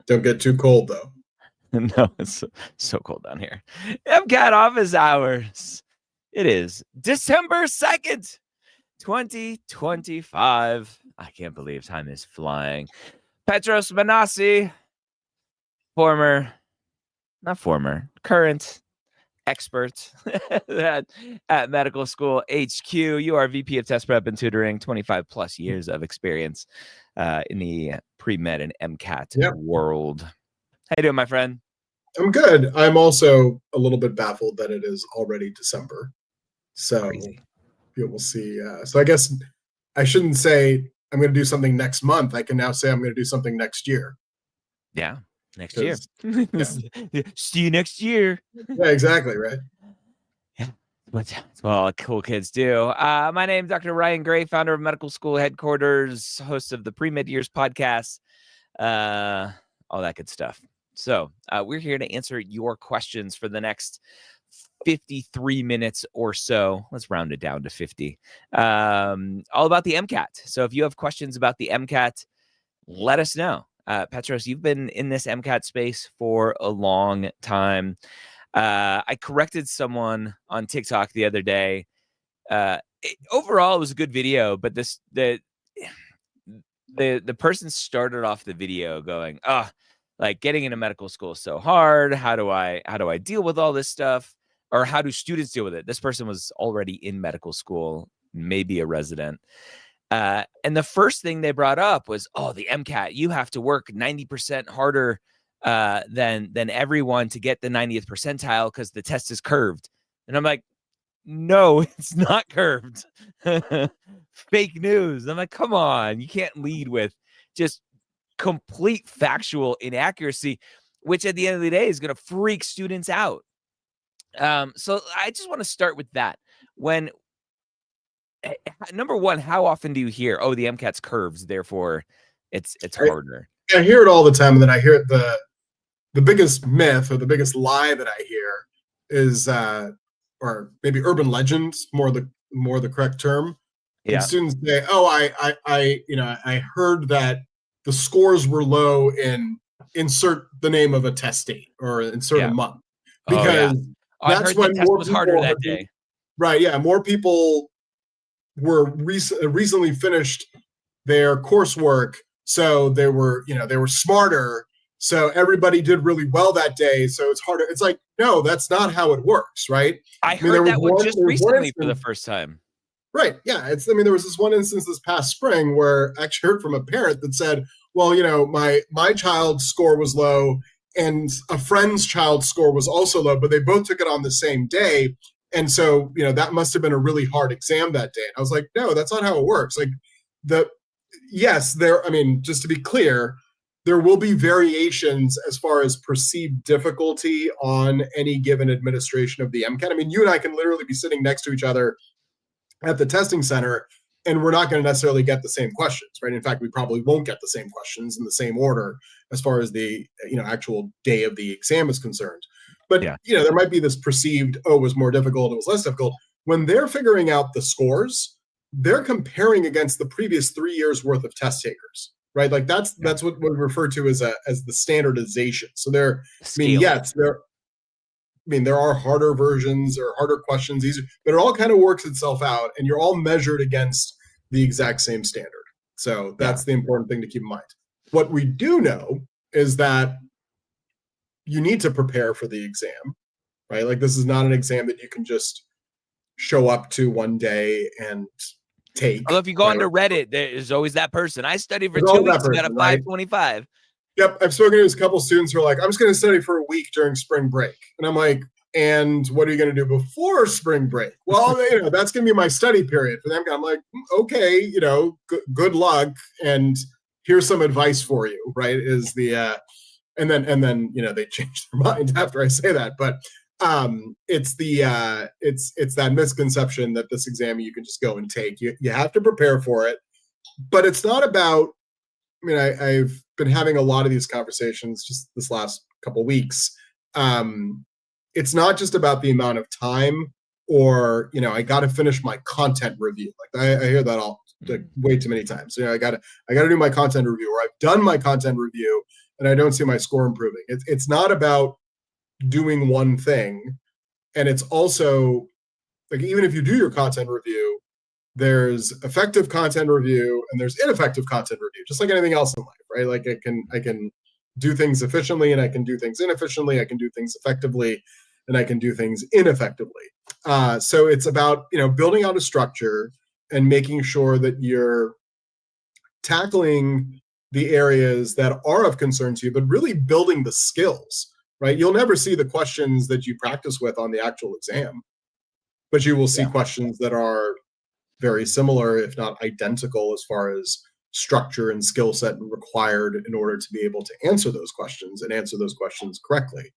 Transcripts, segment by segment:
Don't get too cold though. No, it's so cold down here. MCAT office hours. It is December 2nd, 2025. I can't believe time is flying. Petros Manasi, current expert at Medical School HQ. You are VP of Test Prep and Tutoring, 25 plus years of experience in the pre-med and MCAT world. How you doing, my friend? I'm good. I'm also a little bit baffled that it is already December. So we'll see. So I guess I shouldn't say I'm going to do something next month. I can now say I'm going to do something next year. Yeah, next year. Yeah. See you next year. Yeah, exactly, right? Yeah, that's what all cool kids do. My name is Dr. Ryan Gray, founder of Medical School Headquarters, host of the Pre-Med Years podcast, all that good stuff. So we're here to answer your questions for the next 53 minutes or so. Let's round it down to 50. All about the MCAT. So if you have questions about the MCAT, let us know. Petros, you've been in this MCAT space for a long time. I corrected someone on TikTok the other day. Overall, it was a good video, but the person started off the video going, like getting into medical school is so hard. How do I deal with all this stuff? Or how do students deal with it? This person was already in medical school, maybe a resident. And the first thing they brought up was, the MCAT, you have to work 90% harder than everyone to get the 90th percentile because the test is curved. And I'm like, no, it's not curved. Fake news. I'm like, come on, you can't lead with just complete factual inaccuracy, which at the end of the day is going to freak students out. So I just want to start with that. Number one, how often do you hear, the MCAT's curves, therefore it's harder? I hear it all the time, and then I hear the biggest myth or the biggest lie that I hear is, or maybe urban legend, more the correct term. Yeah. And students say, I heard that the scores were low in insert the name of a test date or insert a month, because that's when the test was harder that day. Right. Yeah. More people were recently finished their coursework, so they were smarter, so everybody did really well that day, so it's harder. It's like, no, that's not how it works, right? I heard that one just recently for the first time. Right. Yeah. There was this one instance this past spring where I actually heard from a parent that said, well, my child's score was low and a friend's child's score was also low, but they both took it on the same day. And so, that must have been a really hard exam that day. And I was like, no, that's not how it works. Like just to be clear, there will be variations as far as perceived difficulty on any given administration of the MCAT. I mean, you and I can literally be sitting next to each other at the testing center, and we're not going to necessarily get the same questions, right? In fact, we probably won't get the same questions in the same order as far as the actual day of the exam is concerned. But, there might be this perceived, it was more difficult, it was less difficult. When they're figuring out the scores, they're comparing against the previous 3 years worth of test takers, right? Like that's what we refer to as the standardization. So there are harder versions or harder questions, easier, but it all kind of works itself out, and you're all measured against the exact same standard. So that's the important thing to keep in mind. What we do know is that you need to prepare for the exam, right? Like, this is not an exam that you can just show up to one day and take. Although if you go onto Reddit, there's always that person. I studied for 2 weeks, got a 525. Yep, I've spoken to a couple students who are like, I'm just going to study for a week during spring break. And I'm like, and what are you going to do before spring break? Well, that's going to be my study period for them. I'm like, okay, good luck, and here's some advice for you, right? Is the and then they change their mind after I say that, but it's that misconception that this exam you can just go and take. You have to prepare for it, but it's not about. I mean, I've been having a lot of these conversations just this last couple of weeks. It's not just about the amount of time, or I got to finish my content review. Like I hear that all way too many times. I got to do my content review, or I've done my content review. and I don't see my score improving. It's not about doing one thing. And it's also like, even if you do your content review, there's effective content review and there's ineffective content review, just like anything else in life, right? Like I can do things efficiently and I can do things inefficiently. I can do things effectively and I can do things ineffectively. So it's about, building out a structure and making sure that you're tackling the areas that are of concern to you, but really building the skills, right? You'll never see the questions that you practice with on the actual exam, but you will see questions that are very similar, if not identical, as far as structure and skill set required in order to be able to answer those questions and answer those questions correctly.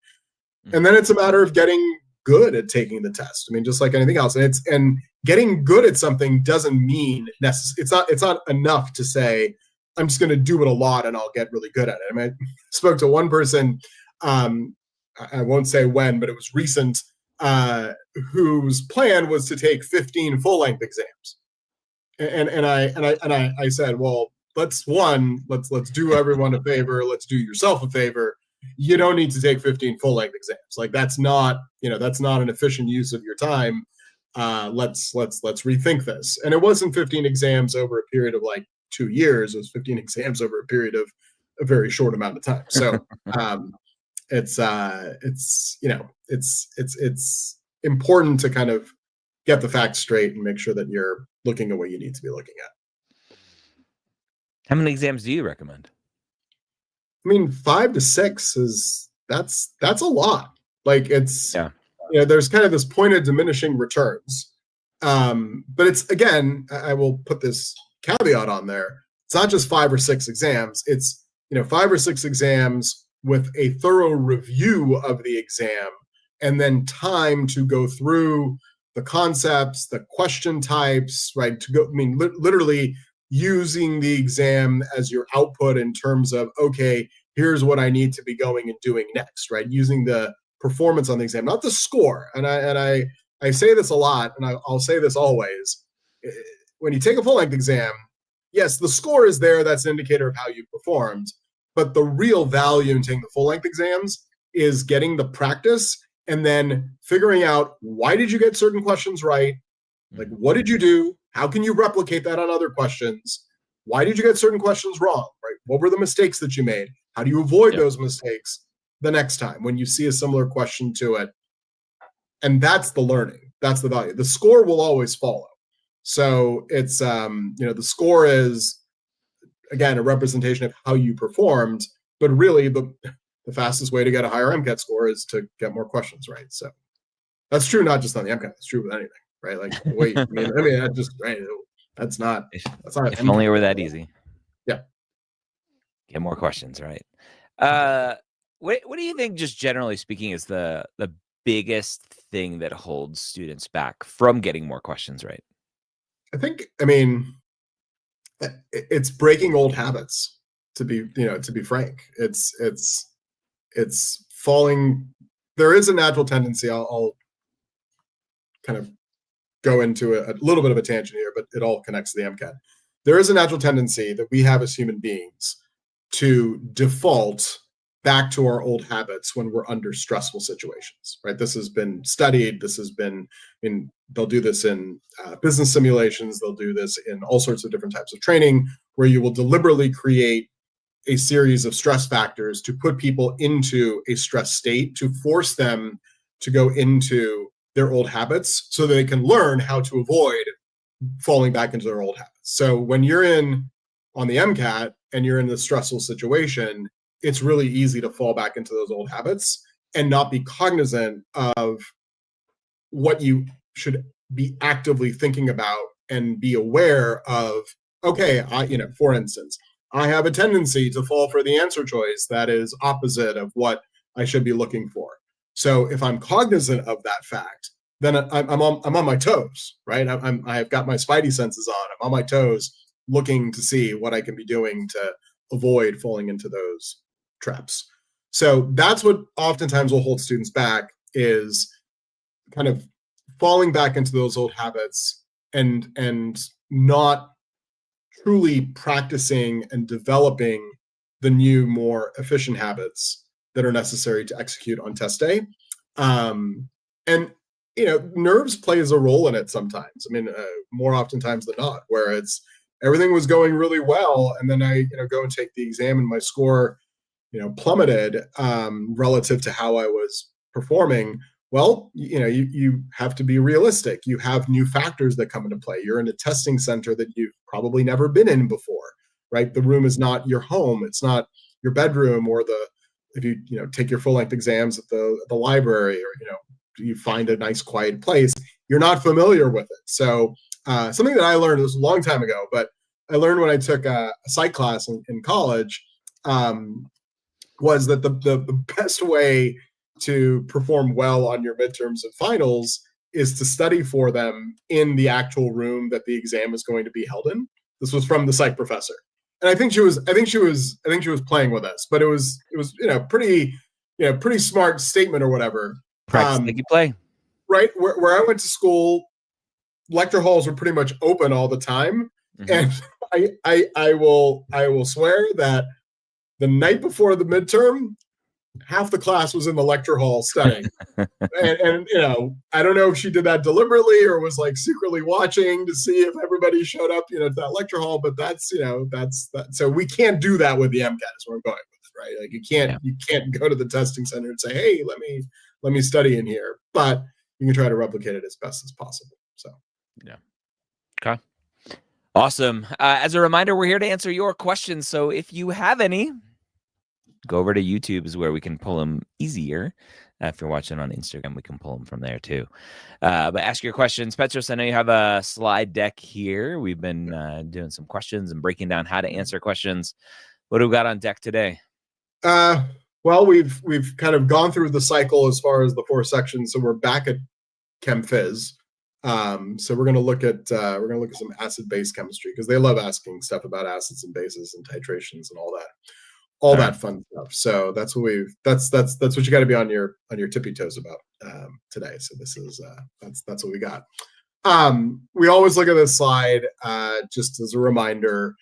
And then it's a matter of getting good at taking the test. I mean, just like anything else. And getting good at something doesn't mean it's not enough to say, I'm just going to do it a lot and I'll get really good at it. I mean, I spoke to one person, I won't say when, but it was recent, whose plan was to take 15 full-length exams. And I said, well, let's do everyone a favor. Let's do yourself a favor. You don't need to take 15 full-length exams. Like, that's not an efficient use of your time. Let's rethink this. And it wasn't 15 exams over a period of like 2 years. It was 15 exams over a period of a very short amount of time. So it's important to kind of get the facts straight and make sure that you're looking at what you need to be looking at. How many exams do you recommend? I mean, 5 to 6 that's a lot. Like, it's, there's kind of this point of diminishing returns. But it's, again, I will put this caveat on there. It's not just 5 or 6 exams. It's, 5 or 6 exams with a thorough review of the exam, and then time to go through the concepts, the question types, right? Literally using the exam as your output in terms of, okay, here's what I need to be going and doing next, right? Using the performance on the exam, not the score. And I say this a lot, and I'll say this always. When you take a full-length exam, yes, the score is there. That's an indicator of how you performed. But the real value in taking the full-length exams is getting the practice and then figuring out, why did you get certain questions right? Like, what did you do? How can you replicate that on other questions? Why did you get certain questions wrong, right? What were the mistakes that you made? How do you avoid those mistakes the next time when you see a similar question to it? And that's the learning. That's the value. The score will always follow. So it's, the score is, again, a representation of how you performed, but really the fastest way to get a higher MCAT score is to get more questions right. So that's true not just on the MCAT, that's true with anything, right? Like, wait, that's just right. That's not. If only it were that easy. Yeah. Get more questions, right? What do you think, just generally speaking, is the biggest thing that holds students back from getting more questions right? I think, it's breaking old habits. To be frank, it's falling. There is a natural tendency. I'll kind of go into a little bit of a tangent here, but it all connects to the MCAT. There is a natural tendency that we have as human beings to default back to our old habits when we're under stressful situations, right? This has been studied. They'll do this in business simulations. They'll do this in all sorts of different types of training, where you will deliberately create a series of stress factors to put people into a stress state, to force them to go into their old habits so that they can learn how to avoid falling back into their old habits. So when you're on the MCAT and you're in this stressful situation, it's really easy to fall back into those old habits and not be cognizant of what you should be actively thinking about and be aware of. Okay, for instance, I have a tendency to fall for the answer choice that is opposite of what I should be looking for. So if I'm cognizant of that fact, then I'm on my toes, right? I've got my spidey senses on. I'm on my toes, looking to see what I can be doing to avoid falling into those traps. So that's what oftentimes will hold students back, is kind of falling back into those old habits and not truly practicing and developing the new, more efficient habits that are necessary to execute on test day. And nerves plays a role in it sometimes. I mean, more oftentimes than not, where it's everything was going really well, and then I go and take the exam, and my score plummeted relative to how I was performing. Well, you have to be realistic. You have new factors that come into play. You're in a testing center that you've probably never been in before, right? The room is not your home. It's not your bedroom, or if you take your full length exams at the library, or you find a nice quiet place, you're not familiar with it. So something that I learned, this was a long time ago, but I learned when I took a psych class in college, was that the best way to perform well on your midterms and finals is to study for them in the actual room that the exam is going to be held in. This was from the psych professor, and I think she was playing with us, but it was pretty smart statement or whatever. Practice like you play. Right, where I went to school, lecture halls were pretty much open all the time, and I will swear that the night before the midterm, half the class was in the lecture hall studying. and I don't know if she did that deliberately or was like secretly watching to see if everybody showed up, to that lecture hall. But that's that. So we can't do that with the MCAT, is where I'm going with, right? Like you can't go to the testing center and say, hey, let me study in here. But you can try to replicate it as best as possible. So yeah. Okay. Awesome. As a reminder, we're here to answer your questions. So if you have any, go over to YouTube, is where we can pull them easier. If you're watching on Instagram, we can pull them from there too. But ask your questions. Petros, I know you have a slide deck here. We've been doing some questions and breaking down how to answer questions. What do we got on deck today? Well, we've kind of gone through the cycle as far as the 4 sections. So we're back at Chem Phys. So we're going to look at some acid-base chemistry, because they love asking stuff about acids and bases and titrations and all that fun stuff. So that's what you got to be on your tippy toes about today. So this is that's what we got. We always look at this slide just as a reminder.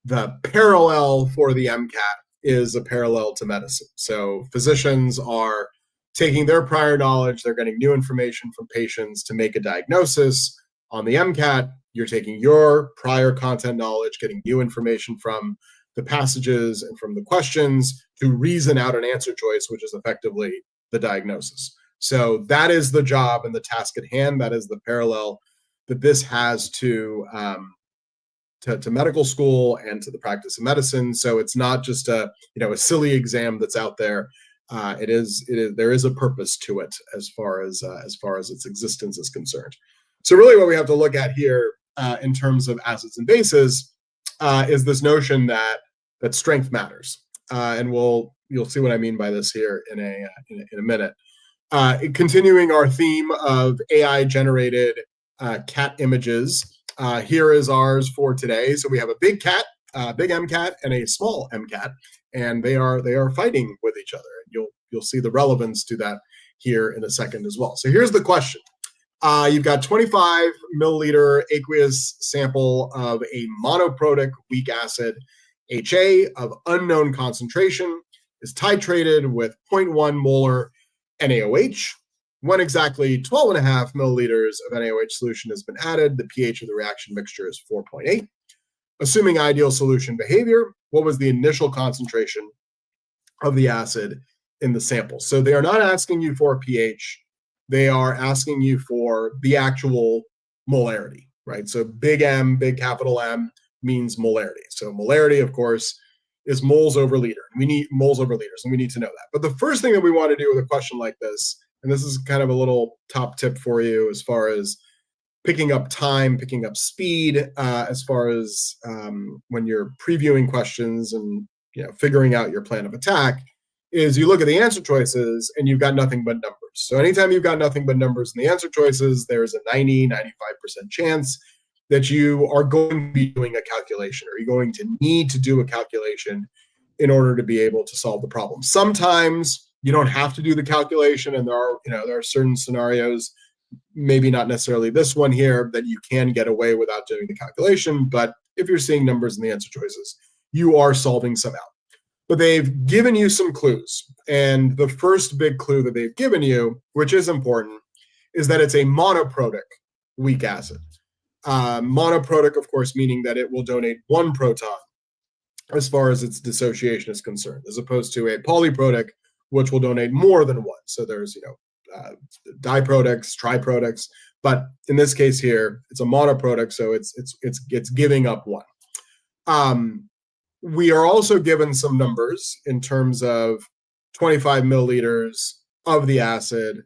The parallel for the MCAT is a parallel to medicine. So physicians are taking their prior knowledge, they're getting new information from patients to make a diagnosis. On the MCAT, you're taking your prior content knowledge, getting new information from the passages and from the questions to reason out an answer choice, which is effectively the diagnosis. So that is the job and the task at hand. That is the parallel that this has to medical school and to the practice of medicine. So it's not just a silly exam that's out there. There is a purpose to it as far as its existence is concerned. So really what we have to look at here in terms of acids and bases is this notion that strength matters. And you'll see what I mean by this here in a minute. Continuing our theme of AI generated cat images, here is ours for today. So we have a big cat, big MCAT, and a small MCAT, and they are fighting with each other. You'll see the relevance to that here in a second as well. So here's the question. You've got 25 milliliter aqueous sample of a monoprotic weak acid, HA, of unknown concentration, is titrated with 0.1 molar NaOH. When exactly 12.5 milliliters of NaOH solution has been added, the pH of the reaction mixture is 4.8. Assuming ideal solution behavior, what was the initial concentration of the acid in the sample? So they are not asking you for pH. They are asking you for the actual molarity, right? So big M, big capital M means molarity. So molarity, of course, is moles over liter. We need moles over liters, and we need to know that. But the first thing that we want to do with a question like this, and this is kind of a little top tip for you as far as picking up time, picking up speed, as far as when you're previewing questions and figuring out your plan of attack, is you look at the answer choices and you've got nothing but numbers. So anytime you've got nothing but numbers in the answer choices, there's a 95% chance that you are going to be doing a calculation, or you're going to need to do a calculation in order to be able to solve the problem. Sometimes you don't have to do the calculation, and there are certain scenarios, maybe not necessarily this one here, that you can get away without doing the calculation. But if you're seeing numbers in the answer choices, you are solving some out. But they've given you some clues. And the first big clue that they've given you, which is important, is that it's a monoprotic weak acid. Monoprotic, of course, meaning that it will donate one proton as far as its dissociation is concerned, as opposed to a polyprotic, which will donate more than one. So there's, diprotics, triprotics, but in this case here, it's a monoprotic, so it's giving up one. We are also given some numbers in terms of 25 milliliters of the acid,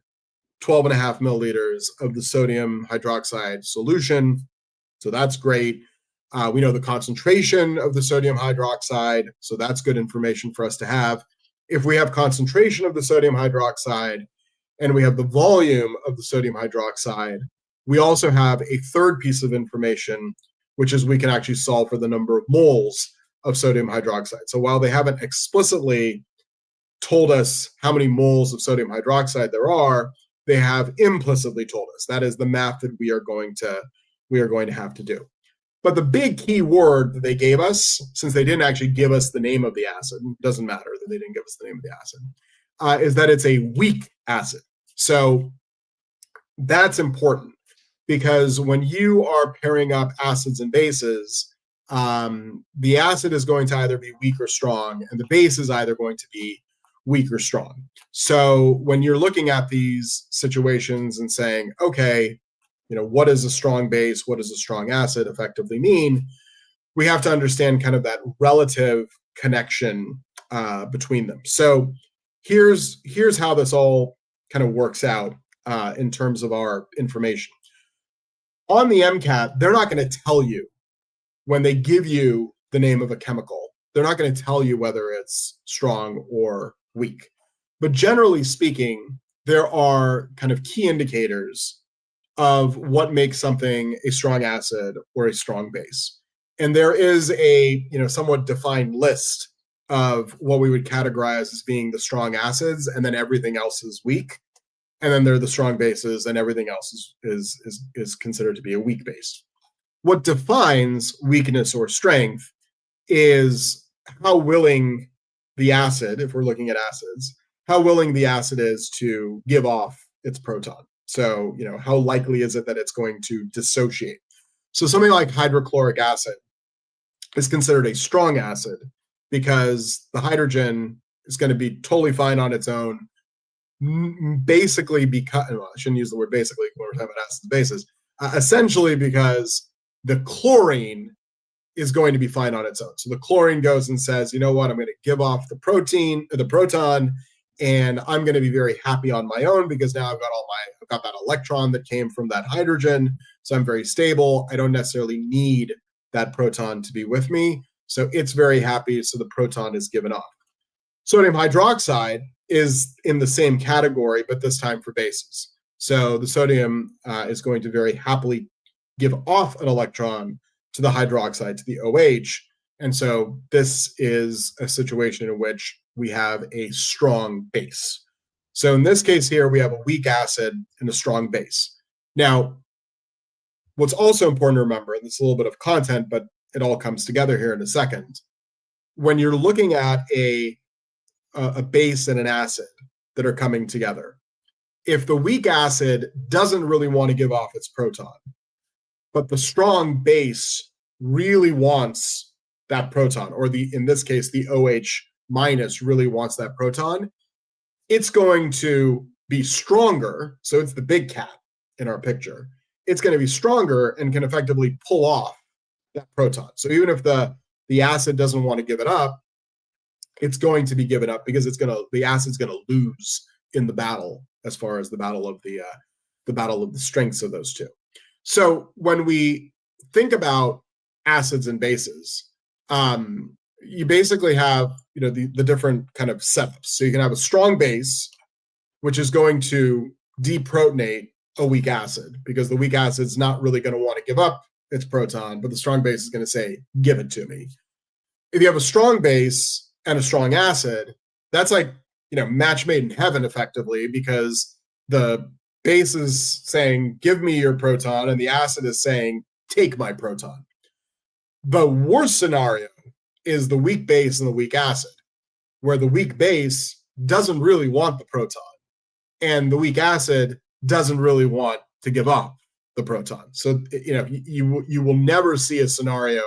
12.5 milliliters of the sodium hydroxide solution. So that's great. We know the concentration of the sodium hydroxide, so that's good information for us to have. If we have concentration of the sodium hydroxide and we have the volume of the sodium hydroxide, we also have a third piece of information, which is we can actually solve for the number of moles of sodium hydroxide. So while they haven't explicitly told us how many moles of sodium hydroxide there are, they have implicitly told us. That is the math that we are going to have to do. But the big key word that they gave us, since they didn't actually give us the name of the acid, it doesn't matter that they didn't give us the name of the acid, is that it's a weak acid. So that's important, because when you are pairing up acids and bases, the acid is going to either be weak or strong, and the base is either going to be weak or strong. So when you're looking at these situations and saying, okay, what is a strong base, what does a strong acid effectively mean, we have to understand kind of that relative connection between them. So here's how this all kind of works out in terms of our information. On the MCAT, they're not going to tell you when they give you the name of a chemical, they're not going to tell you whether it's strong or weak. But generally speaking, there are kind of key indicators of what makes something a strong acid or a strong base. And there is a somewhat defined list of what we would categorize as being the strong acids, and then everything else is weak. And then there are the strong bases, and everything else is considered to be a weak base. What defines weakness or strength is how willing the acid, if we're looking at acids, how willing the acid is to give off its proton. So, how likely is it that it's going to dissociate? So something like hydrochloric acid is considered a strong acid because the hydrogen is going to be totally fine on its own, basically because, well, I shouldn't use the word basically when we're talking about acids and bases, essentially because the chlorine is going to be fine on its own. So the chlorine goes and says, you know what, I'm going to give off the proton, and I'm going to be very happy on my own because now I've got that electron that came from that hydrogen. So I'm very stable. I don't necessarily need that proton to be with me. So it's very happy. So the proton is given off. Sodium hydroxide is in the same category, but this time for bases. So the sodium is going to very happily give off an electron to the hydroxide, to the OH. And so this is a situation in which we have a strong base. So in this case here, we have a weak acid and a strong base. Now, what's also important to remember, and this is a little bit of content, but it all comes together here in a second. When you're looking at a base and an acid that are coming together, if the weak acid doesn't really want to give off its proton, but the strong base really wants that proton, or in this case, the OH minus really wants that proton, it's going to be stronger. So it's the big cat in our picture. It's going to be stronger and can effectively pull off that proton. So even if the acid doesn't want to give it up, it's going to be given up because the acid's going to lose in the battle as far as the battle of the strengths of those two. So when we think about acids and bases, you basically have the different kind of setups. So you can have a strong base, which is going to deprotonate a weak acid because the weak acid is not really going to want to give up its proton, but the strong base is going to say, give it to me. If you have a strong base and a strong acid, that's like, match made in heaven effectively, because the base is saying, give me your proton, and the acid is saying, take my proton. The worst scenario is the weak base and the weak acid. where the weak base doesn't really want the proton, and the weak acid doesn't really want to give up the proton. So, you will never see a scenario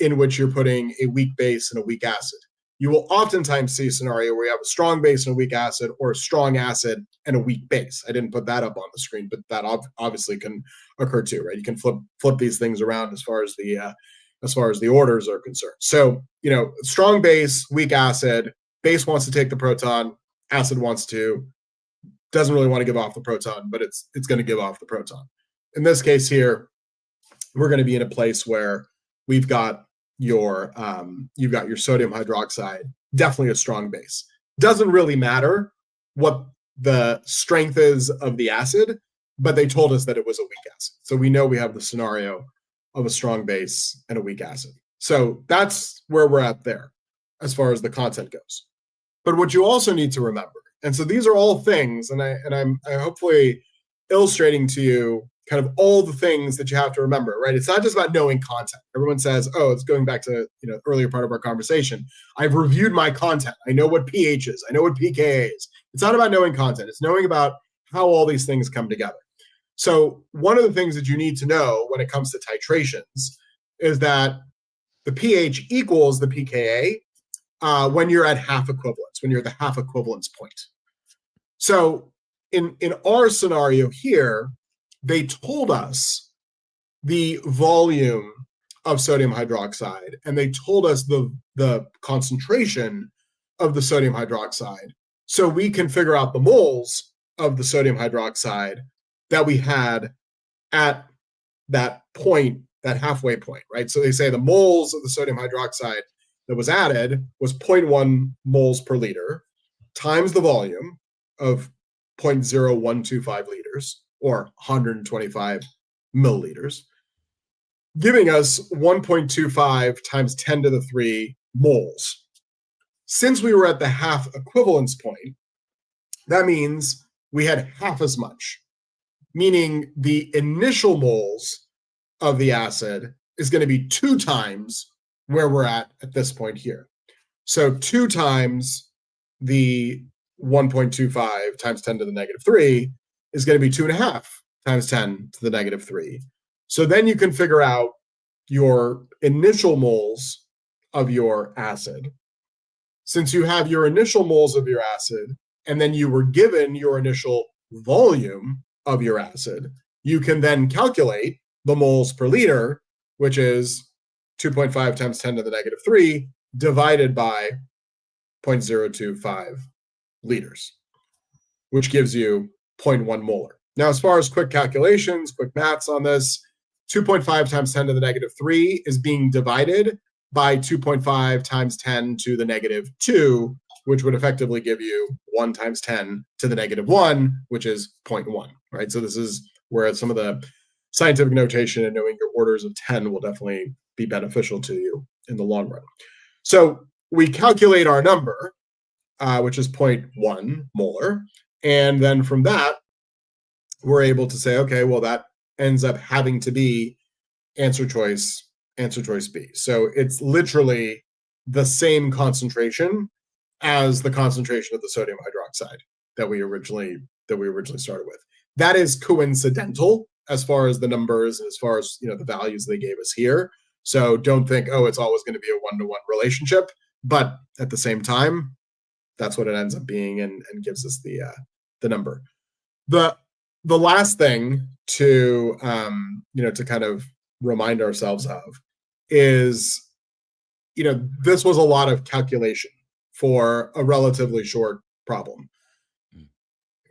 in which you're putting a weak base and a weak acid. You will oftentimes see a scenario where you have a strong base and a weak acid, or a strong acid and a weak base. I didn't put that up on the screen, but that obviously can occur too, right? You can flip these things around as far as the orders are concerned. So, strong base, weak acid, base wants to take the proton, acid doesn't really want to give off the proton, but it's going to give off the proton. In this case here, we're going to be in a place where you've got your sodium hydroxide, definitely a strong base. Doesn't really matter what the strength is of the acid, but they told us that it was a weak acid. So we know we have the scenario of a strong base and a weak acid. So that's where we're at there as far as the content goes. But what you also need to remember, and so these are all things, and I'm hopefully illustrating to you kind of all the things that you have to remember, right? It's not just about knowing content. Everyone says, oh, it's going back to, earlier part of our conversation. I've reviewed my content. I know what pH is. I know what pKa is. It's not about knowing content. It's knowing about how all these things come together. So one of the things that you need to know when it comes to titrations is that the pH equals the pKa when you're at half equivalence, when you're at the half equivalence point. So in our scenario here, they told us the volume of sodium hydroxide, and they told us the concentration of the sodium hydroxide, so we can figure out the moles of the sodium hydroxide that we had at that point, that halfway point, right? So they say the moles of the sodium hydroxide that was added was 0.1 moles per liter times the volume of 0.0125 liters, or 125 milliliters, giving us 1.25 times 10 to the 3 moles. Since we were at the half equivalence point, that means we had half as much, meaning the initial moles of the acid is going to be 2 times where we're at this point here. So 2 times the 1.25 times 10 to the negative 3 is going to be 2.5 times 10 to the negative 3. So then you can figure out your initial moles of your acid. Since you have your initial moles of your acid, and then you were given your initial volume of your acid, you can then calculate the moles per liter, which is 2.5 times 10 to the negative 3 divided by 0.025 liters, which gives you 0.1 molar. Now, as far as quick calculations, quick maths on this, 2.5 times 10 to the negative 3 is being divided by 2.5 times 10 to the negative 2, which would effectively give you 1 times 10 to the negative 1, which is 0.1, right? So this is where some of the scientific notation and knowing your orders of 10 will definitely be beneficial to you in the long run. So we calculate our number, which is 0.1 molar, and then from that, we're able to say, okay, well, that ends up having to be answer choice B. So it's literally the same concentration as the concentration of the sodium hydroxide that we originally started with. That is coincidental as far as the numbers and as far as the values they gave us here. So don't think, oh, it's always going to be a one-to-one relationship. But at the same time, that's what it ends up being, and gives us the number. The last thing to to kind of remind ourselves of is, this was a lot of calculation for a relatively short problem.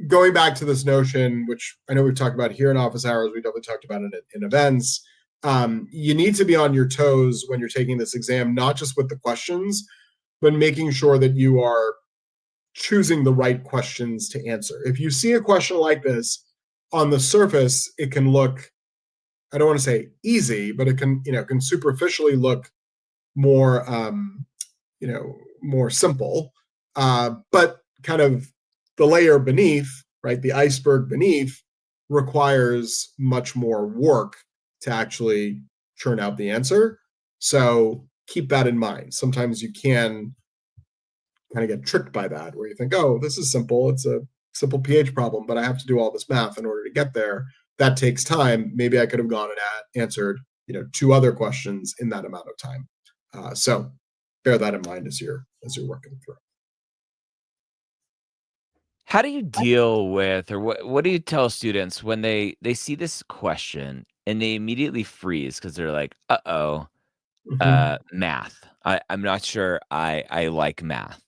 Going back to this notion, which I know we've talked about here in office hours, we definitely talked about it in events. You need to be on your toes when you're taking this exam, not just with the questions, but making sure that you are choosing the right questions to answer. If you see a question like this, on the surface, it can look, I don't want to say easy, but it can, can superficially look more, more simple. But kind of the layer beneath, right, the iceberg beneath, requires much more work to actually churn out the answer. So keep that in mind. Sometimes you can kind of get tricked by that, where you think, oh, this is simple. It's a simple pH problem, but I have to do all this math in order to get there. That takes time. Maybe I could have gone and answered, 2 other questions in that amount of time. So bear that in mind as you're working through. How do you deal with, or what do you tell students when they see this question and they immediately freeze because they're like, uh-oh, math. I'm not sure I like math.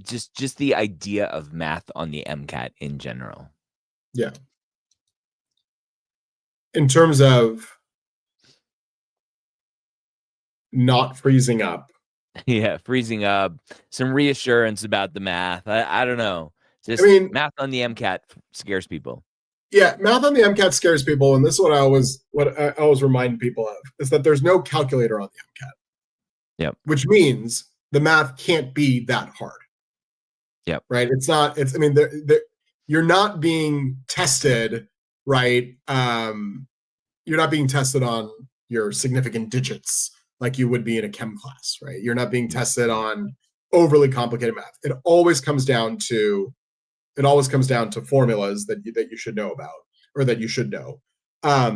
Just the idea of math on the MCAT in general. Yeah. In terms of not freezing up. Yeah, freezing up, some reassurance about the math. I don't know. Just math on the MCAT scares people. Yeah, math on the MCAT scares people, and this is what I always remind people of, is that there's no calculator on the MCAT. Yep. Which means the math can't be that hard. Yep. Right? You're not being tested, right? You're not being tested on your significant digits like you would be in a chem class, right? You're not being tested on overly complicated math. It always comes down to formulas that you should know about, or that you should know. I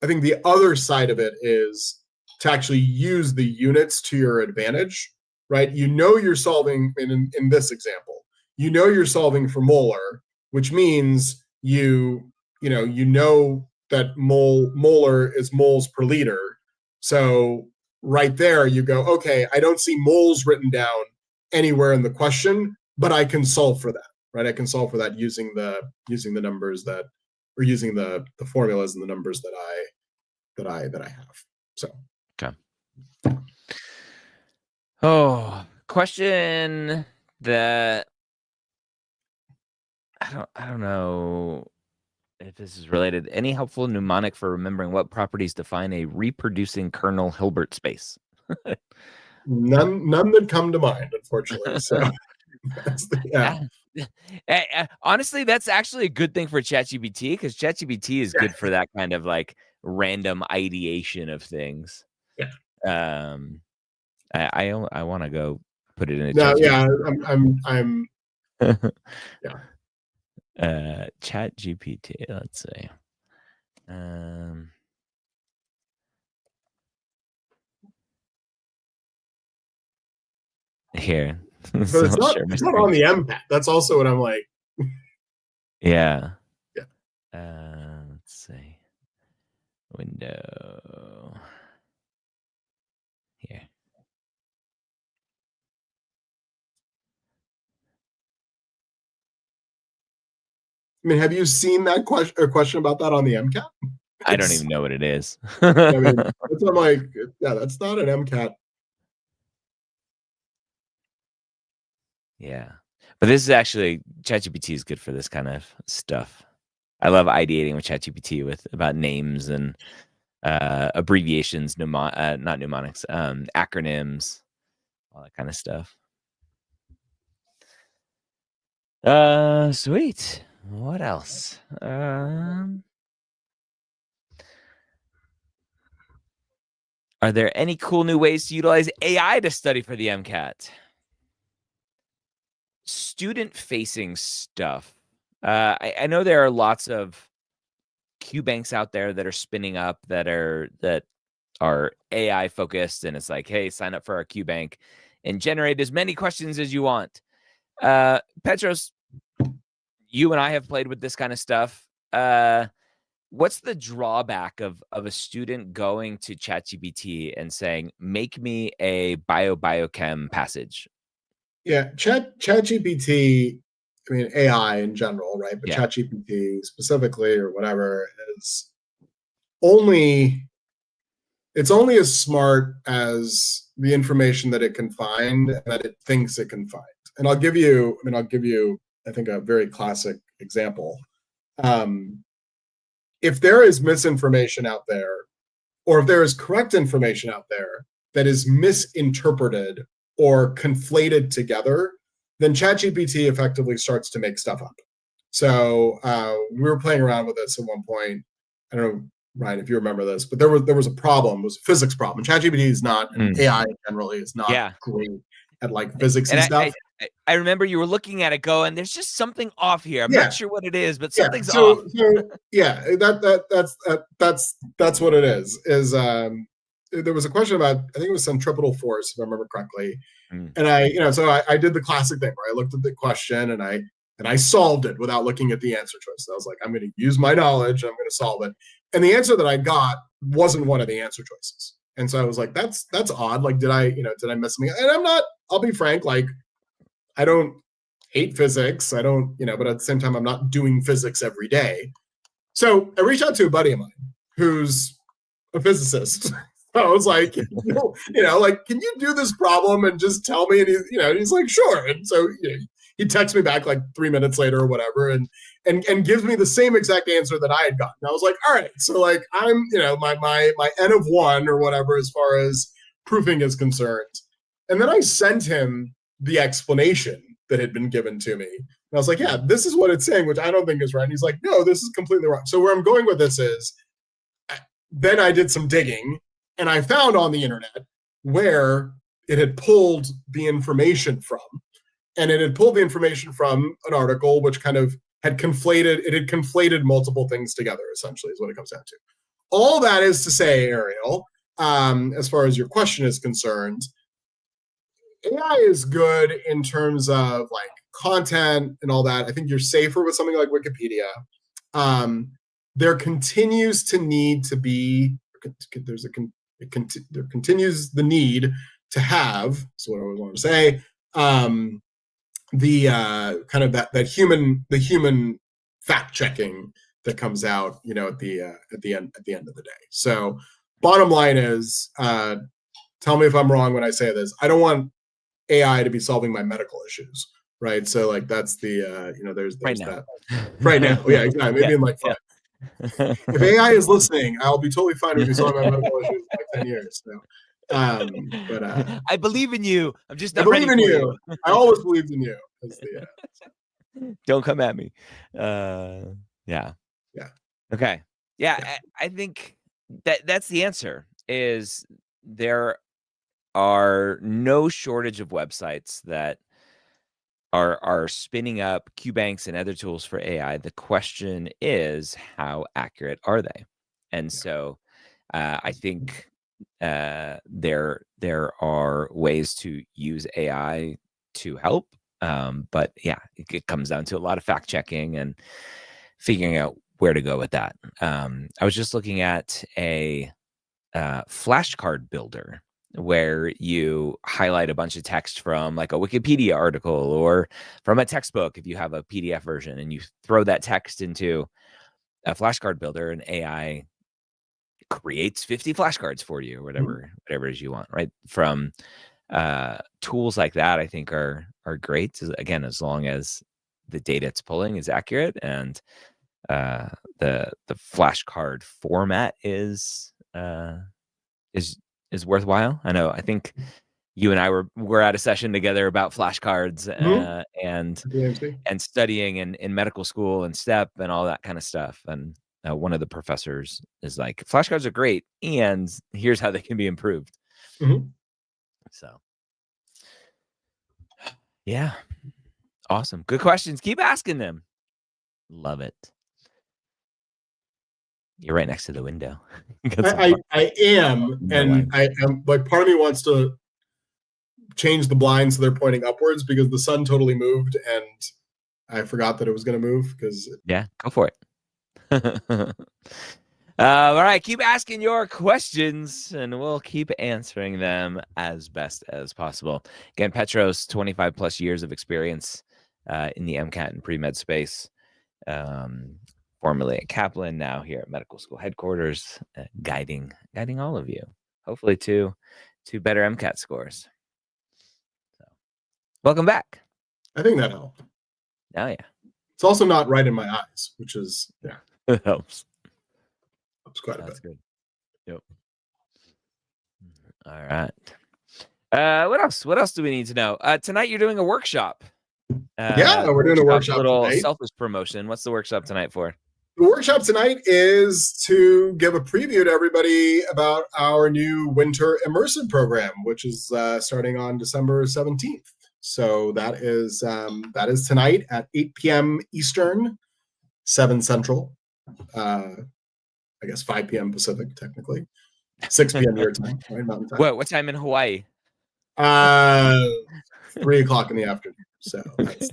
think the other side of it is to actually use the units to your advantage, right? You're solving in this example, you're solving for molar, which means you know that molar is moles per liter. So right there you go, okay, I don't see moles written down anywhere in the question, but I can solve for that, right? I can solve for that using the numbers that, or using the formulas and the numbers that I have. So okay. Oh, question that I don't know if this is related. Any helpful mnemonic for remembering what properties define a reproducing kernel Hilbert space? None that come to mind, unfortunately. So honestly, that's actually a good thing for ChatGPT, because ChatGPT is good for that kind of like random ideation of things. Yeah. I want to go put it in a ChatGPT. I'm yeah. ChatGPT. Let's see. Here. But it's not on the MCAT. That's also what I'm like. Yeah. Yeah. Let's see. Window. Here. I mean, have you seen that question about that on the MCAT? I don't even know what it is. I mean, I'm like, yeah, that's not an MCAT. Yeah. But this is actually, ChatGPT is good for this kind of stuff. I love ideating with ChatGPT about names and abbreviations, not mnemonics, acronyms, all that kind of stuff. Sweet. What else? Are there any cool new ways to utilize AI to study for the MCAT? Student-facing stuff. I know there are lots of Q banks out there that are spinning up that are AI focused, and it's like, hey, sign up for our Q bank and generate as many questions as you want. Petros, you and I have played with this kind of stuff. What's the drawback of a student going to ChatGPT and saying, make me a biochem passage? Yeah, ChatGPT, I mean, AI in general, right? But ChatGPT specifically, or whatever, is it's only as smart as the information that it can find and that it thinks it can find. And I'll give you, I think, a very classic example. If there is misinformation out there, or if there is correct information out there that is misinterpreted or conflated together, then ChatGPT effectively starts to make stuff up. So we were playing around with this at one point. I don't know, Ryan, if you remember this, but there was a problem. It was a physics problem. ChatGPT is not, and AI generally is not great at like physics and stuff. I remember you were looking at it going, there's just something off here. I'm not sure what it is, but something's off. Yeah, that's what it is. There was a question about, I think it was centripetal force, if I remember correctly. And I did the classic thing where I looked at the question and I solved it without looking at the answer choice. I was like, I'm going to use my knowledge, I'm going to solve it. And the answer that I got wasn't one of the answer choices. And so I was like, that's odd. Like, did I miss something? And I'll be frank, like, I don't hate physics. I don't, but at the same time, I'm not doing physics every day. So I reached out to a buddy of mine who's a physicist. So I was like, like, can you do this problem and just tell me? And he's like, sure. And so he texts me back like 3 minutes later or whatever, and gives me the same exact answer that I had gotten. I was like, all right, so like I'm, my N of 1 or whatever as far as proofing is concerned. And then I sent him the explanation that had been given to me. And I was like, yeah, this is what it's saying, which I don't think is right. And he's like, no, this is completely wrong. So where I'm going with this is, then I did some digging and I found on the internet where it had pulled the information from. And it had pulled the information from an article which kind of had conflated multiple things together, essentially, is what it comes down to. All that is to say, Ariel, as far as your question is concerned, AI is good in terms of like content and all that. I think you're safer with something like Wikipedia. There continues to need to be, there continues the need to have, so what I always want to say, the kind of the human fact checking that comes out, at the end of the day. So bottom line is, tell me if I'm wrong when I say this. I don't want AI to be solving my medical issues, right? So like that's the there's right that right now. Yeah, exactly. Maybe in like 5. If AI is listening, I'll be totally fine with you solving my medical issues in like 10 years. So. But I believe in you. I'm just not I believe in you. I always believed in you. Don't come at me. Yeah. Okay. Yeah. I think that's the answer. Is there are no shortage of websites that are spinning up QBanks and other tools for AI. The question is, how accurate are they? And so I think there are ways to use AI to help. But yeah, it comes down to a lot of fact checking and figuring out where to go with that. I was just looking at a flashcard builder where you highlight a bunch of text from like a Wikipedia article or from a textbook if you have a PDF version, and you throw that text into a flashcard builder, and AI creates 50 flashcards for you, or whatever it is you want, right? From tools like that, I think are great, again, as long as the data it's pulling is accurate and the flashcard format is worthwhile. I think you and I were at a session together about flashcards and studying in medical school and STEP and all that kind of stuff. And one of the professors is like, flashcards are great, and here's how they can be improved. So yeah, awesome, good questions. Keep asking them. Love it. You're right next to the window. I am, and I am like, part of me wants to change the blinds so they're pointing upwards because the sun totally moved, and I forgot that it was going to move. Because go for it. All right, keep asking your questions, and we'll keep answering them as best as possible. Again, Petros, 25 plus years of experience in the MCAT and pre-med space. Formerly at Kaplan, now here at medical school headquarters, guiding all of you, hopefully to better MCAT scores. So, welcome back. I think that helped. Oh yeah. It's also not right in my eyes, which is it helps. Helps quite a bit. That's good. Yep. All right. What else do we need to know? Tonight you're doing a workshop. We're doing a workshop. A little tonight. Selfish promotion. What's the workshop tonight for? The workshop tonight is to give a preview to everybody about our new winter immersive program, which is starting on December 17th. So that is tonight at 8 p.m. Eastern, 7 Central. I guess 5 p.m. Pacific, technically. 6 p.m. your time, right? Mountain time. What time in Hawaii? 3 o'clock in the afternoon. So that's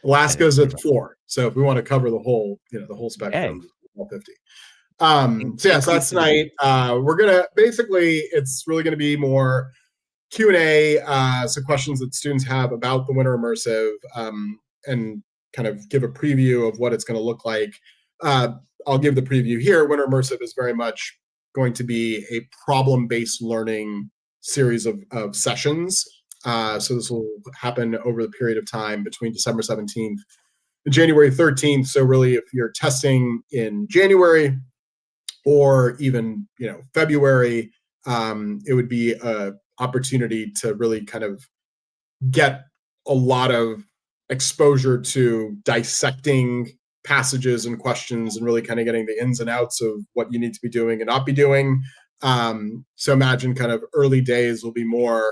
Alaska's at 4. So if we want to cover the whole, the whole spectrum, 50. So that's tonight. We're gonna it's really gonna be more Q&A, so questions that students have about the Winter Immersive, and kind of give a preview of what it's going to look like. I'll give the preview here. Winter Immersive is very much going to be a problem-based learning series of sessions. So this will happen over the period of time between December 17th and January 13th. So really, if you're testing in January or even February, it would be a opportunity to really kind of get a lot of exposure to dissecting passages and questions and really kind of getting the ins and outs of what you need to be doing and not be doing. So imagine kind of early days will be more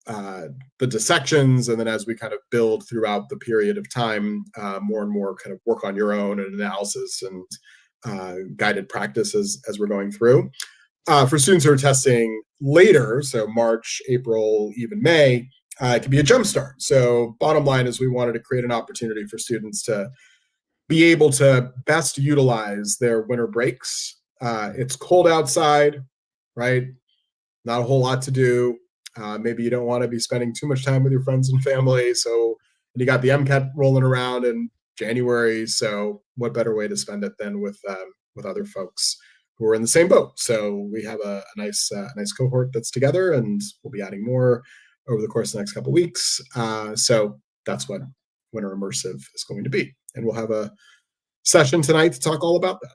the dissections, and then as we kind of build throughout the period of time, more and more kind of work on your own and analysis and guided practice as we're going through. For students who are testing later, so March, April, even May, it can be a jumpstart. So bottom line is we wanted to create an opportunity for students to be able to best utilize their winter breaks. It's cold outside, right? Not a whole lot to do. Maybe you don't want to be spending too much time with your friends and family. So you got the MCAT rolling around in January. So what better way to spend it than with other folks who are in the same boat? So we have a nice cohort that's together, and we'll be adding more over the course of the next couple of weeks. So that's what Winter Immersive is going to be. And we'll have a session tonight to talk all about that.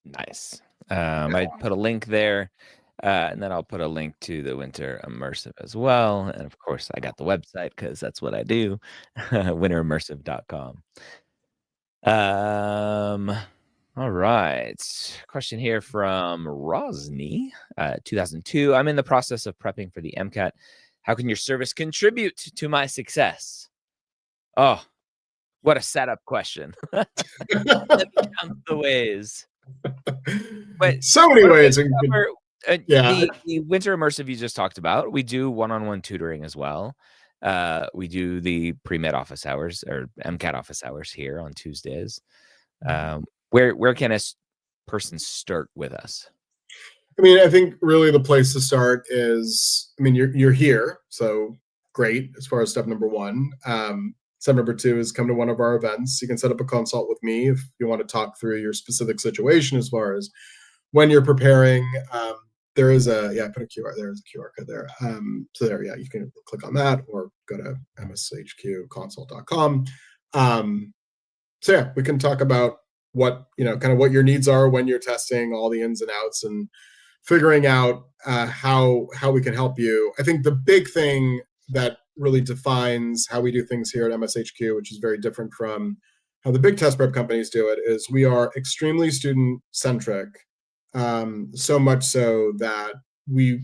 Nice. I put a link there, and then I'll put a link to the Winter Immersive as well. And of course, I got the website because that's what I do, winterimmersive.com. All right. Question here from Rosny, 2002. I'm in the process of prepping for the MCAT. How can your service contribute to my success? Oh, what a setup question. Let me count the ways. But so many ways. The Winter Immersive you just talked about, we do one-on-one tutoring as well. We do the pre-med office hours or MCAT office hours here on Tuesdays. Where can a person start with us? I mean, I think really the place to start is, you're here, so great as far as step number one. Step number two is come to one of our events. You can set up a consult with me if you want to talk through your specific situation as far as when you're preparing. There is I put a QR, there's a QR code there. So there, you can click on that or go to mshqconsult.com. So we can talk about what, kind of what your needs are when you're testing, all the ins and outs, and figuring out how we can help you. I think the big thing that really defines how we do things here at MSHQ, which is very different from how the big test prep companies do it, is we are extremely student-centric, so much so that we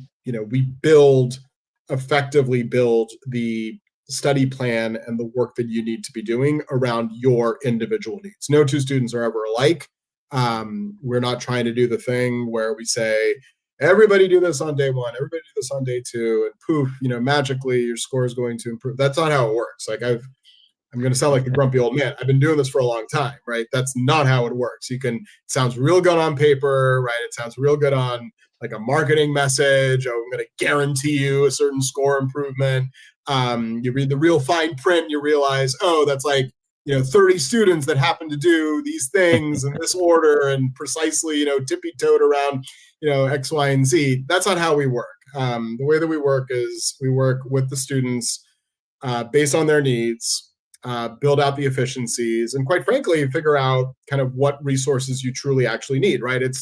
effectively build the study plan and the work that you need to be doing around your individual needs. No two students are ever alike. We're not trying to do the thing where we say, everybody do this on day one, everybody do this on day two, and poof, magically your score is going to improve. That's not how it works. Like I'm going to sound like a grumpy old man. I've been doing this for a long time, right? That's not how it works. It sounds real good on paper, right? It sounds real good on like a marketing message. Oh, I'm going to guarantee you a certain score improvement. You read the real fine print, you realize, oh, that's like, 30 students that happen to do these things in this order and precisely, tippy-toed around, X, Y, and Z. That's not how we work. The way that we work is we work with the students based on their needs, build out the efficiencies, and quite frankly, figure out kind of what resources you truly actually need, right? It'd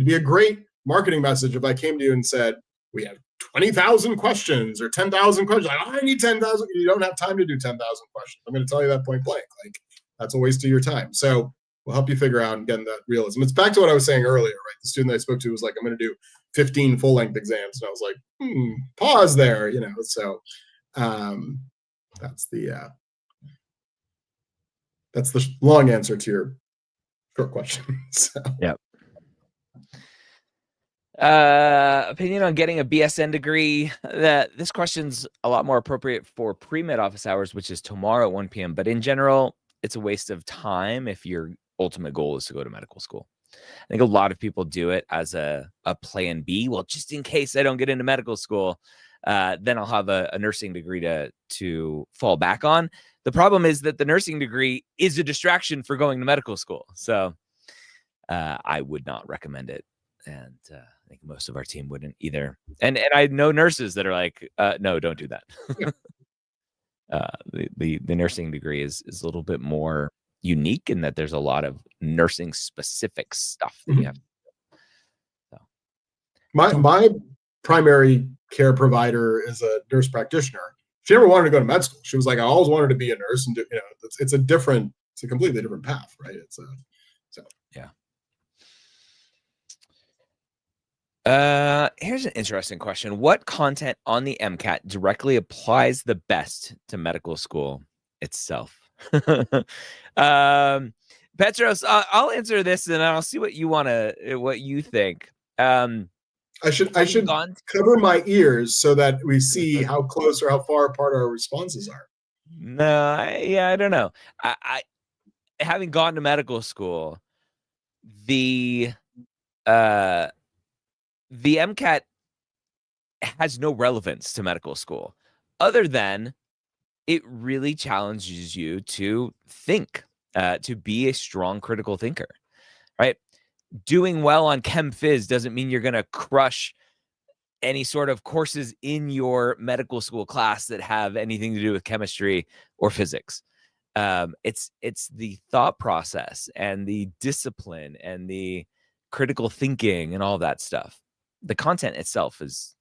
be a great marketing message if I came to you and said, we have 20,000 questions or 10,000 questions. Like, I need 10,000. You don't have time to do 10,000 questions. I'm going to tell you that point blank. Like, that's a waste of your time. So will help you figure out and get that realism. It's back to what I was saying earlier, right? The student I spoke to was like, I'm going to do 15 full-length exams. And I was like, pause there, So that's the long answer to your short question. So. Yep. Opinion on getting a BSN degree. This question's a lot more appropriate for pre-med office hours, which is tomorrow at 1 p.m. But in general, it's a waste of time if your ultimate goal is to go to medical school. I think a lot of people do it as a plan B. Well, just in case I don't get into medical school, then I'll have a nursing degree to fall back on. The problem is that the nursing degree is a distraction for going to medical school. So I would not recommend it. And I think most of our team wouldn't either. And I know nurses that are like, no, don't do that. The nursing degree is a little bit more unique in that there's a lot of nursing specific stuff that you have to do. So. My primary care provider is a nurse practitioner. She never wanted to go to med school. She was like, I always wanted to be a nurse, and do, it's a completely different path, right? Yeah. Here's an interesting question. What content on the MCAT directly applies the best to medical school itself? Petros, I'll answer this and I'll see what you think. I should cover my ears so that we see how close or how far apart our responses are. No, I don't know. I having gone to medical school, the MCAT has no relevance to medical school other than it really challenges you to think, to be a strong critical thinker, right? Doing well on Chem Phys doesn't mean you're going to crush any sort of courses in your medical school class that have anything to do with chemistry or physics. It's the thought process and the discipline and the critical thinking and all that stuff. The content itself is,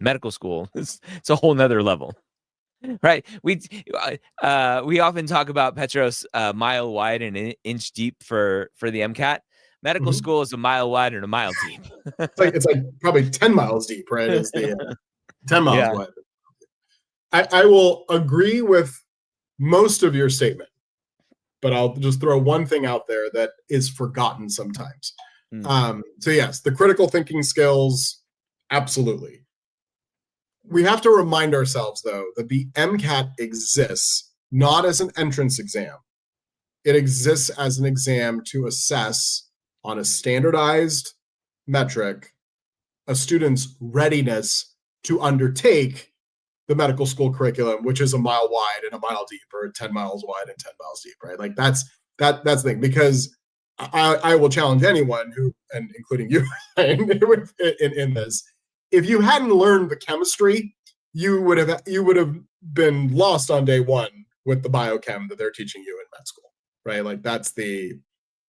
medical school. It's a whole nother level, right? We often talk about Petros mile wide and an inch deep for the MCAT. Medical school is a mile wide and a mile deep. it's like probably 10 miles deep, right? Is the 10 miles wide. I will agree with most of your statement, but I'll just throw one thing out there that is forgotten sometimes. So yes, the critical thinking skills, absolutely. We have to remind ourselves, though, that the MCAT exists not as an entrance exam. It exists as an exam to assess on a standardized metric a student's readiness to undertake the medical school curriculum, which is a mile wide and a mile deep, or 10 miles wide and 10 miles deep, right? Like that's the thing, because I will challenge anyone who, and including you, in this, if you hadn't learned the chemistry, you would have been lost on day one with the biochem that they're teaching you in med school, right? Like that's the,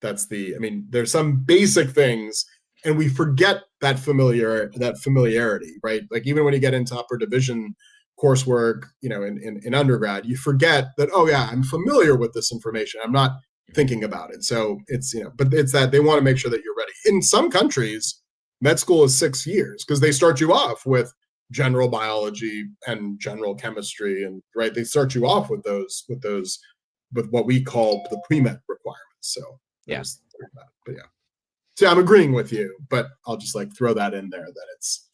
I mean, there's some basic things, and we forget that familiarity, right? Like even when you get into upper division coursework, in undergrad, you forget that, oh yeah, I'm familiar with this information. I'm not thinking about it. So it's, but it's that they want to make sure that you're ready. In some countries, med school is 6 years because they start you off with general biology and general chemistry, and right, they start you off with what we call the pre-med requirements. So but so I'm agreeing with you, but I'll just throw that in there that it's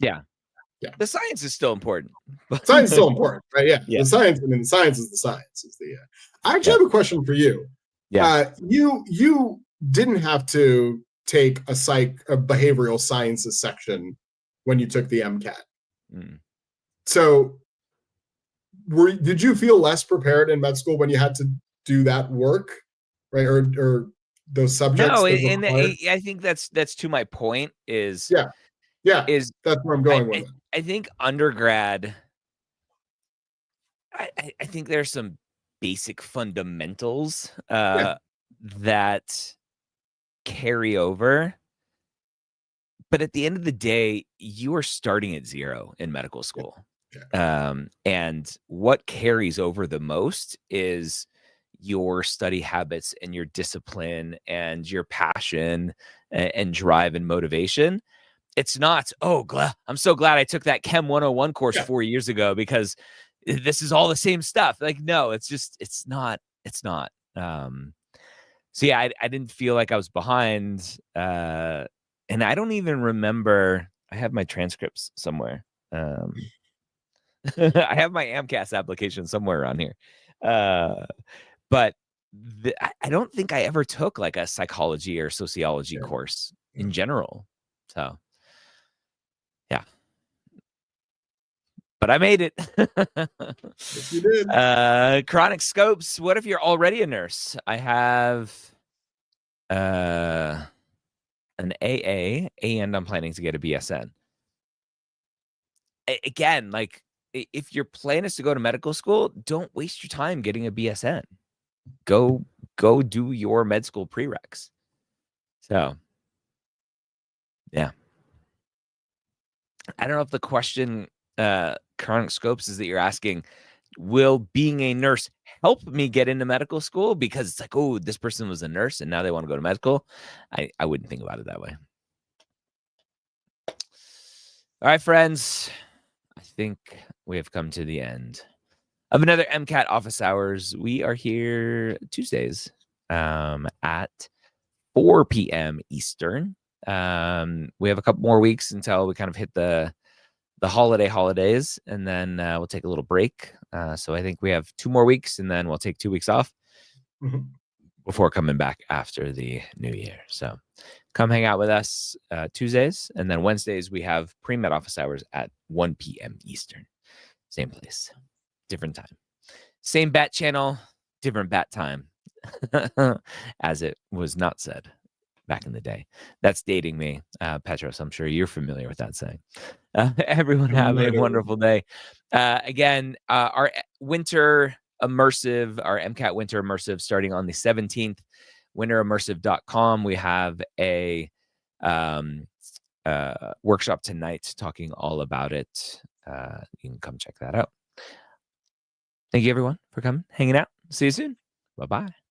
the science is still important. Science is still important, right? The science, the science is the science. I actually have a question for you. You didn't have to take a behavioral sciences section when you took the MCAT. So did you feel less prepared in med school when you had to do that work, right? Or those subjects? No, and I think that's to my point is that's where I'm going with it. I think undergrad, I think there's some basic fundamentals that carry over. But at the end of the day, you are starting at zero in medical school. And what carries over the most is your study habits and your discipline and your passion and drive and motivation. It's not, oh, I'm so glad I took that Chem 101 course Yeah. 4 years ago because this is all the same stuff. Like, no, it's not. So yeah, I didn't feel like I was behind. And I don't even remember. I have my transcripts somewhere. I have my AMCAS application somewhere around here. But I don't think I ever took like a psychology or sociology course in general. So yeah. But I made it. Yes, you did. Chronic scopes. What if you're already a nurse? I have an AA and I'm planning to get a BSN. Again, like if your plan is to go to medical school, don't waste your time getting a BSN. Go do your med school prereqs. So yeah. I don't know if the question chronic scopes is that you're asking, will being a nurse help me get into medical school? Because it's like, oh, this person was a nurse and now they want to go to medical. I wouldn't think about it that way. All right, friends. I think we have come to the end of another MCAT office hours. We are here Tuesdays at 4 p.m. Eastern. We have a couple more weeks until we kind of hit the holidays, and then we'll take a little break. So I think we have 2 more weeks, and then we'll take 2 weeks off before coming back after the new year. So come hang out with us Tuesdays, and then Wednesdays we have pre-med office hours at 1 p.m. Eastern. Same place, different time. Same bat channel, different bat time, as it was not said back in the day. That's dating me, Petros. I'm sure you're familiar with that saying. Everyone have a wonderful day. Again, our winter immersive, our MCAT winter immersive starting on the 17th, winterimmersive.com. We have a workshop tonight talking all about it. You can come check that out. Thank you, everyone, for coming, hanging out. See you soon. Bye-bye.